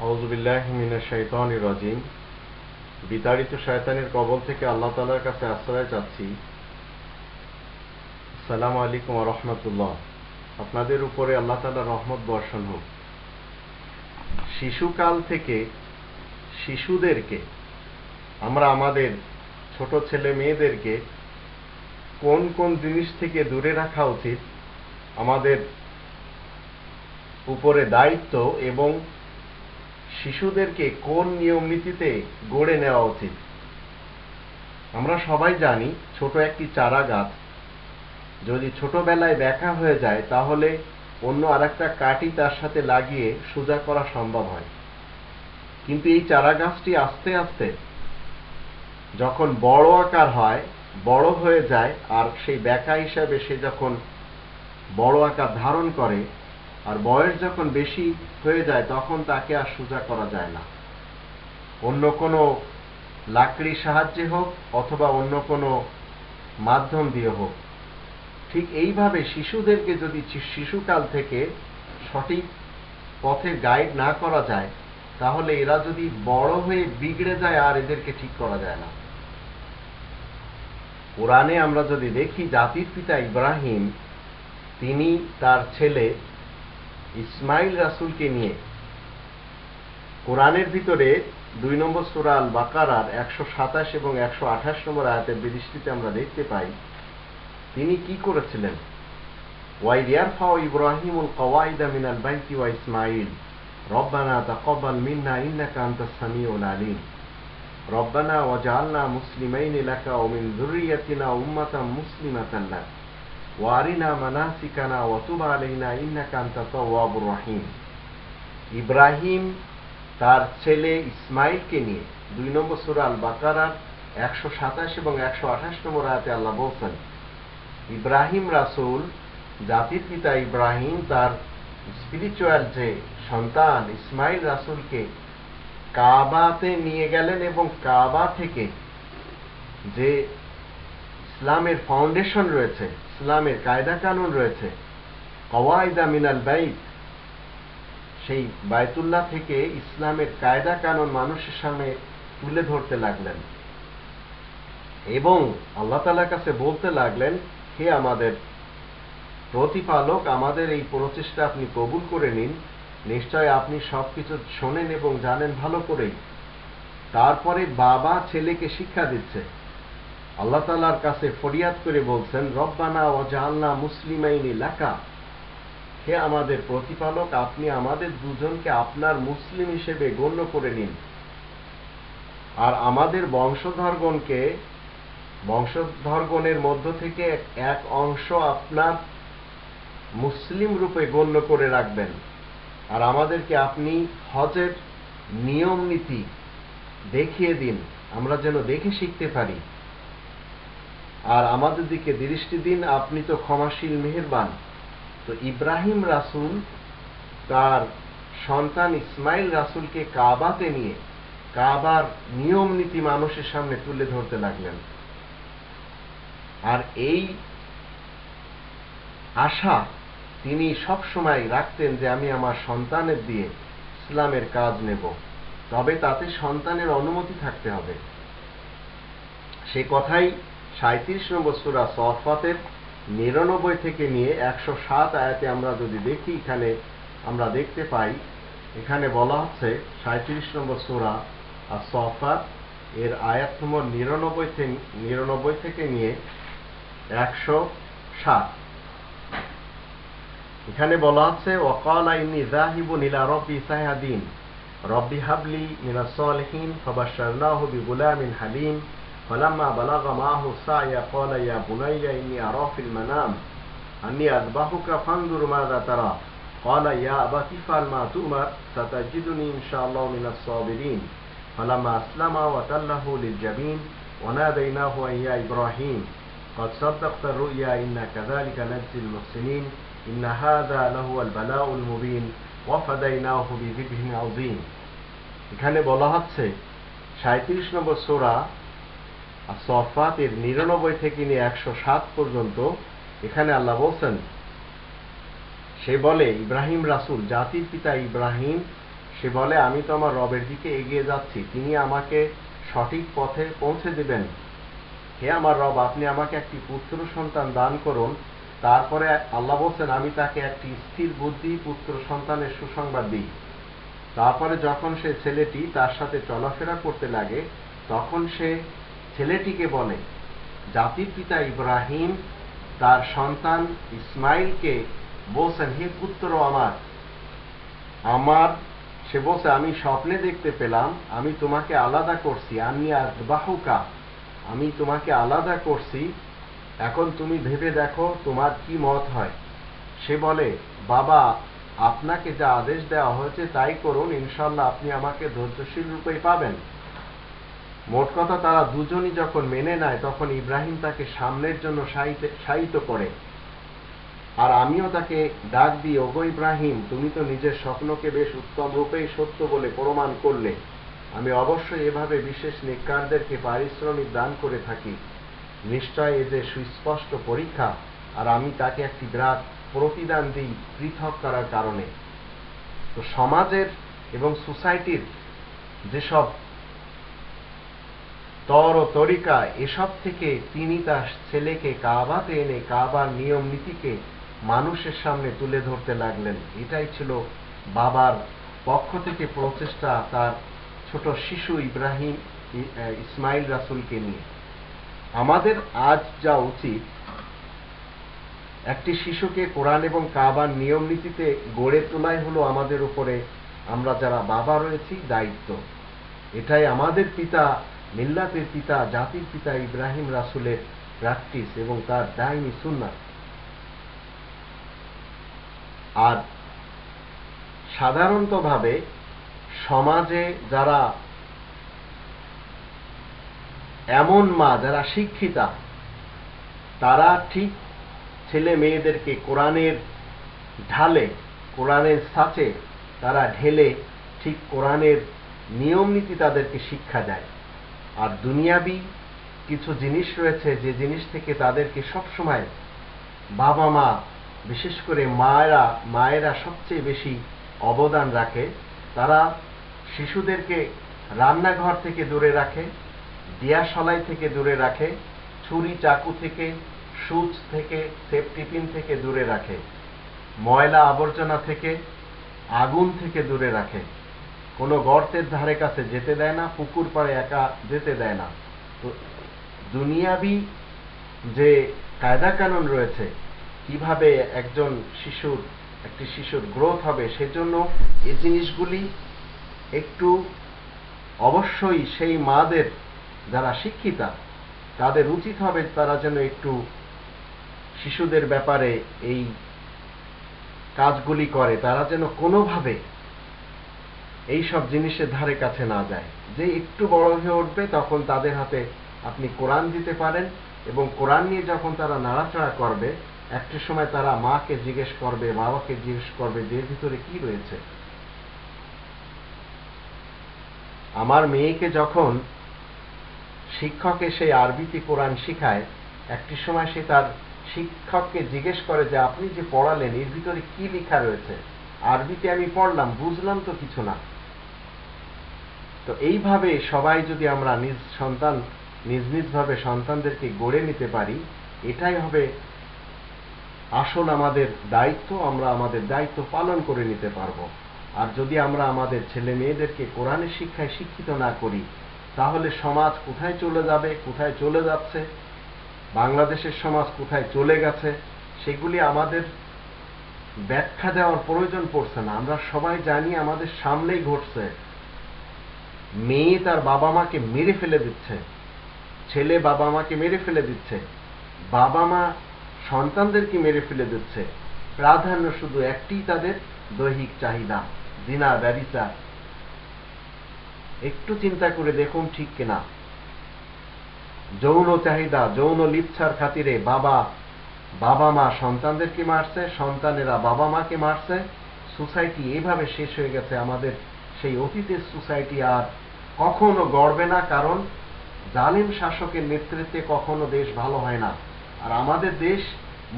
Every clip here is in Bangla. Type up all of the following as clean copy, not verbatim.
আউযু বিল্লাহি মিনাশ শাইতানির রাজিম। বিতাড়িত শয়তানের কবল থেকে আল্লাহ তাআলার কাছে আশ্রয় চাচ্ছি। আসসালামু আলাইকুম ওয়া রাহমাতুল্লাহ। আপনাদের উপরে আল্লাহ তাআলার রহমত বর্ষণ হোক। শিশুকাল থেকে শিশুদেরকে আমরা আমাদের ছোট ছেলে মেয়েদেরকে কোন কোন জিনিস থেকে দূরে রাখা উচিত, আমাদের উপরে দায়িত্ব, এবং শিশুদেরকে কোন নিয়ম নীতিতে গড়ে নেওয়া উচিত। আমরা সবাই জানি ছোট একটি চারা গাছ যদি ছোটবেলায় ব্যাকা হয়ে যায় তাহলে অন্য আরেকটা কাঠি তার সাথে লাগিয়ে সোজা করা সম্ভব হয়। কিন্তু এই চারা গাছটি আস্তে আস্তে যখন বড় আকার হয়, বড় হয়ে যায়, আর সেই ব্যাকা হিসাবে সে যখন বড় আকার ধারণ করে আর বয়স যখন বেশি হয়ে যায় তখন তাকে আর সোজা করা যায় না, অন্য কোনো লাকড়ির সাহায্যে হোক অথবা অন্য কোনো মাধ্যম দিয়ে হোক। ঠিক এইভাবে শিশুদেরকে যদি শিশুকাল থেকে সঠিক পথে গাইড না করা যায় তাহলে এরা যদি বড় হয়ে বিগড়ে যায় আর এদেরকে ঠিক করা যায় না। কোরআনে আমরা যদি দেখি জাতির পিতা ইব্রাহিম তিনি তার ছেলে ইসমাইল রাসূলকে নিয়ে কোরআনের ভিতরে 2 নম্বর সূরা আল বাকারার 127 এবং 128 নম্বর আয়াতের দৃষ্টিতে আমরা দেখতে পাই তিনি কি করেছিলেন। ওয়াইদ ইয়ারফাউ ইব্রাহিমুল কওয়াইদা মিনাল বাইতি ওয়া ইসমাইল রব্বানা তাকাব্বাল মিন্না ইন্নাকা আনতাস সামিউল আলিম রব্বানা ওয়াজআলনা মুসলিমাইন লাকা ওয়া মিন যুররিয়্যাতিনা উম্মাতাম মুসলিমাতান লাক ওয়া আরিনা মানাসিকানা ওয়া তুব আলাইনা ইন্নাকা আনতাত তাওয়াবুর রহিম। ইব্রাহিম তার ছেলে ইসমাইলকে নিয়ে 2 নম্বর সূরা আল বাকারার 127 এবং 128 নম্বর আয়াতে আল্লাহ বলেন, ইব্রাহিম রাসূল, জাতির পিতা ইব্রাহিম তার স্পিরিচুয়াল যে সন্তান ইসমাইল রাসূলকে কাবাতে নিয়ে গেলেন এবং কাবা থেকে যে ইসলামের ফাউন্ডেশন রয়েছে, ইসলামের কায়দা কানুন রয়েছে, কওয়াইদা মিনাল বাইত, সেই বায়তুল্লাহ থেকে ইসলামের কায়দা কানুন মানুষের সামনে তুলে ধরতে লাগলেন এবং আল্লাহ তাআলার কাছে বলতে লাগলেন, হে আমাদের প্রতিপালক, আমাদের এই প্রচেষ্টা আপনি কবুল করে নিন, নিশ্চয় আপনি সবকিছু শোনেন এবং জানেন ভালো করেই। তারপরে বাবা ছেলেকে শিক্ষা দিচ্ছে, আল্লাহ তাআলার কাছে ফরিয়াদ করে বলছেন, রব্বানা ওয়াজআলনা মুসলিমাইনি লাকা, হে আমাদের প্রতিপালক, আপনি আমাদের দুজনকে আপনার মুসলিম হিসেবে গণ্য করে নিন আর আমাদের বংশধরগণের মধ্য থেকে এক অংশ আপনার মুসলিম রূপে গণ্য করে রাখবেন আর আমাদেরকে আপনি হজের নিয়ম নীতি দেখিয়ে দিন, আমরা যেন দেখে শিখতে পারি, আর আমাদের দিকে দৃষ্টি দিন, আপনি তো ক্ষমাশীল মেহেরবান। তো ইব্রাহিম রাসূল তার সন্তান ইসমাইল রাসূলকে কাবাতে নিয়ে কাবার নিয়ম নীতি মানুষের সামনে তুলে ধরতে লাগলেন আর এই আশা তিনি সব সময় রাখতেন যে আমি আমার সন্তানের দিয়ে ইসলামের কাজ নেব, তবে তাতে সন্তানের অনুমতি থাকতে হবে। সে কথাই 37 নম্বর সূরা সফাতের 99 থেকে নিয়ে 107 আয়াতে আমরা যদি দেখি, এখানে আমরা দেখতে পাই, এখানে বলা হচ্ছে 37 নম্বর সূরা আস-সাফাত এর আয়াত নম্বর 99 থেকে নিয়ে 107। এখানে বলা হচ্ছে, ওয়াকালা ইন্নী যাহিবুন ইলা রাব্বি সায়াহদিন রব্বি হাবলি মিনাস সালিহিন ফাবাশশারনাহু বিগুলামিন হালিম فلما بلغ معه السعي قال يا بني إني أرى في المنام أني أذبحك فانظر ماذا ترى قال يا أبت افعل ما تؤمر ستجدني إن شاء الله من الصابرين فلما أسلم وتله للجبين وناديناه أن يا إبراهيم قد صدقت الرؤيا إنا كذلك نجزي المحسنين إن هذا لهو البلاء المبين وفديناه بذبح عظيم। এখানে বলা হচ্ছে 37 নম্বর সূরা আস-সাফাত এর 99 থেকে নিয়ে 107 পর্যন্ত। এখানে আল্লাহ বলেন, সে বলে, ইব্রাহিম রাসূল, জাতির পিতা ইব্রাহিম সে বলে আমি তো আমার রবের দিকে এগিয়ে যাচ্ছি, তিনি আমাকে সঠিক পথে পৌঁছে দিবেন। হে আমার রব, আপনি আমাকে একটি পুত্র সন্তান দান করুন। তারপরে আল্লাহ বলছেন আমি তাকে একটি স্থির বুদ্ধি পুত্র সন্তানের সুসংবাদ দিই। তারপরে যখন সে ছেলেটি তার সাথে চলাফেরা করতে লাগে, তখন সে ছেলেটিকে বলে, জাতির পিতা ইব্রাহিম তার সন্তান ইসমাইলকে বলছেন, হে পুত্র আমার সে বলছে আমি স্বপ্নে দেখতে পেলাম আমি তোমাকে আলাদা করছি, আমি তোমাকে আলাদা করছি, এখন তুমি ভেবে দেখো তোমার কি মত হয়। সে বলে, বাবা আপনাকে যা আদেশ দেওয়া হয়েছে তাই করুন, ইনশাআল্লাহ আপনি আমাকে ধৈর্যশীল রূপেই পাবেন। মোট কথা তারা দুজনই যখন মেনে নেয় তখন ইব্রাহিম তাকে সামনের জন্য শায়িত করে। আর আমিও তাকে ডাক দিই, ওগো ইব্রাহিম, তুমি তো নিজের স্বপ্নকে বেশ উত্তম রূপেই সত্য বলে প্রমাণ করলে। আমি অবশ্যই এভাবে বিশেষ নেককারদেরকে পারিশ্রমিক দান করে থাকি। নিশ্চয় এ যে সুস্পষ্ট পরীক্ষা, আর আমি তাকে একটি বিরাট প্রতিদান দিই পৃথক করার কারণে। তো সমাজের এবং সোসাইটির যেসব তর ও তরিকা, এসব থেকে তিনি তার ছেলেকে কাবাতে এনে কাবার নিয়ম নীতিকে মানুষের সামনে তুলে ধরতে লাগলেন। এটাই ছিল বাবার পক্ষ থেকে প্রচেষ্টা তার ছোট শিশু ইসমাইল রাসূলকে নিয়ে। আমাদের আজ যা উচিত, একটি শিশুকে কোরআন এবং কাবার নিয়ম নীতিতে গড়ে তোলাই হলো আমাদের উপরে, আমরা যারা বাবা রয়েছি, দায়িত্ব। এটাই আমাদের পিতা, মিল্লাতের পিতা, জাতির পিতা ইব্রাহিম রাসূলের প্র্যাকটিস এবং তার দায়নী সুন্নাত। আর সাধারণতভাবে সমাজে যারা এমন মা যারা শিক্ষিতা, তারা ঠিক ছেলে মেয়েদেরকে কোরআনের ঢালে, কোরআনের ছাঁচে তারা ঢেলে ঠিক কোরআনের নিয়ম নীতি তাদেরকে শিক্ষা দেয়। আর দুনিয়াবি কিছু জিনিস রয়েছে যে জিনিস থেকে তাদেরকে সবসময় বাবা মা, বিশেষ করে মায়েরা সবচেয়ে বেশি অবদান রাখে। তারা শিশুদেরকে রান্নাঘর থেকে দূরে রাখে, দিয়াশলাই থেকে দূরে রাখে, ছুরি চাকু থেকে, সুচ থেকে, সেফটি পিন থেকে দূরে রাখে, ময়লা আবর্জনা থেকে, আগুন থেকে দূরে রাখে, কোনো গর্তের ধারে কাছে যেতে দেয় না, পুকুর পাড়ে একা যেতে দেয় না। তো দুনিয়াবি যে কায়দা কানুন রয়েছে, কিভাবে একটি শিশুর গ্রোথ হবে, সেজন্য এই জিনিসগুলি একটু অবশ্যই সেই মাদের যারা শিক্ষিতা তাদের উচিত হবে তারা যেন একটু শিশুদের ব্যাপারে এই কাজগুলি করে, তারা যেন কোনোভাবে এই সব জিনিসের ধারে কাছে না যায়। যে একটু বড় হয়ে উঠবে তখন তাদের হাতে আপনি কোরআন দিতে পারেন, এবং কোরআন নিয়ে যখন তারা নাড়াচাড়া করবে, একটা সময় তারা মাকে জিজ্ঞেস করবে, বাবাকে জিজ্ঞেস করবে যে এর ভিতরে কি রয়েছে। আমার মেয়েকে যখন শিক্ষক এসে আরবিতে কোরআন শিখায়, একটি সময় সে তার শিক্ষককে জিজ্ঞেস করে যে আপনি যে পড়ালেন এর ভিতরে কি লেখা রয়েছে, আরবিতে আমি পড়লাম, বুঝলাম তো কিছু না। তো এইভাবে সবাই যদি আমরা নিজ নিজ ভাবে সন্তানদেরকে গড়ে নিতে পারি, এটাই হবে আসল আমাদের দায়িত্ব। আমরা আমাদের দায়িত্ব পালন করে নিতে পারবো। আর যদি আমরা আমাদের ছেলে মেয়েদেরকে কোরআনের শিক্ষায় শিক্ষিত না করি, তাহলে সমাজ কোথায় চলে যাবে, কোথায় চলে যাচ্ছে, বাংলাদেশের সমাজ কোথায় চলে গেছে, সেগুলি আমাদের ব্যাখ্যা দেওয়ার প্রয়োজন পড়ছে না। আমরা সবাই জানি, আমাদের সামনেই ঘটছে। মেয়ে তার বাবা মাকে মেরে ফেলে দিচ্ছে, ছেলে বাবা মাকে মেরে ফেলে দিচ্ছে, বাবা মা সন্তানদেরকে মেরে ফেলে দিচ্ছে। প্রাধান্য শুধু একটিই, তাদের দৈহিক চাহিদা, জিনা, ব্যভিচার। একটু চিন্তা করে দেখুন ঠিক কিনা। যৌন চাহিদা, যৌন লিপ্সার খাতিরে বাবা মা সন্তানদেরকে মারছে, সন্তানেরা বাবা মাকে মারছে। সোসাইটি এইভাবে শেষ হয়ে গেছে। আমাদের সেই অতীতের সোসাইটি আর কখনো গড়বে না, কারণ জালিম শাসকের নেতৃত্বে কখনো দেশ ভালো হয় না। আর আমাদের দেশ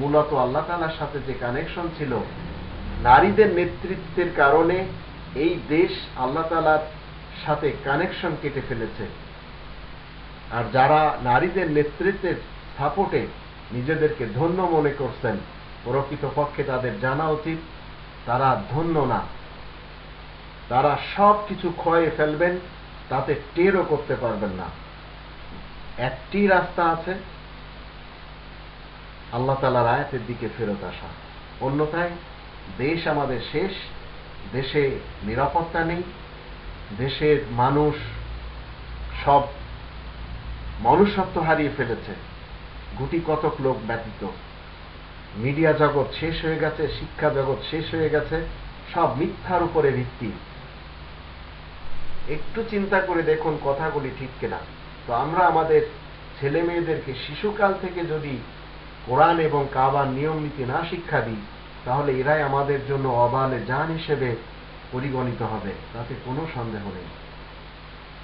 মূলত আল্লাহ তাআলার সাথে যে কানেকশন ছিল, নারীদের নেতৃত্বের কারণে এই দেশ আল্লাহ তাআলার সাথে কানেকশন কেটে ফেলেছে। আর যারা নারীদের নেতৃত্বের সাপোর্টে নিজেদেরকে ধন্য মনে করছেন, প্রকৃতপক্ষে তাদের জানা উচিত তারা ধন্য না। তারা সব কিছু ক্ষয়ে ফেলবেন, তাতে টেরও করতে পারবেন না। একটি রাস্তা আছে, আল্লাহ তাআলার আয়াতের দিকে ফেরত আসা। অন্যথায় দেশ আমাদের শেষ, দেশে নিরাপত্তা নেই, দেশের মানুষ সব মনুষ্যত্ব হারিয়ে ফেলেছে, গুটি কতক লোক ব্যতীত। মিডিয়া জগৎ শেষ হয়ে গেছে, শিক্ষা জগৎ শেষ হয়ে গেছে, সব মিথ্যার উপরে ভিত্তি। একটু চিন্তা করে দেখুন কথাগুলি ঠিক কিনা। তো আমরা আমাদের ছেলে মেয়েদেরকে শিশুকাল থেকে যদি কোরআন এবং কাবার নিয়ম নীতি না শিক্ষা দিই, তাহলে এরাই আমাদের জন্য অবালে জান হিসেবে পরিগণিত হবে, তাতে কোনো সন্দেহ নেই।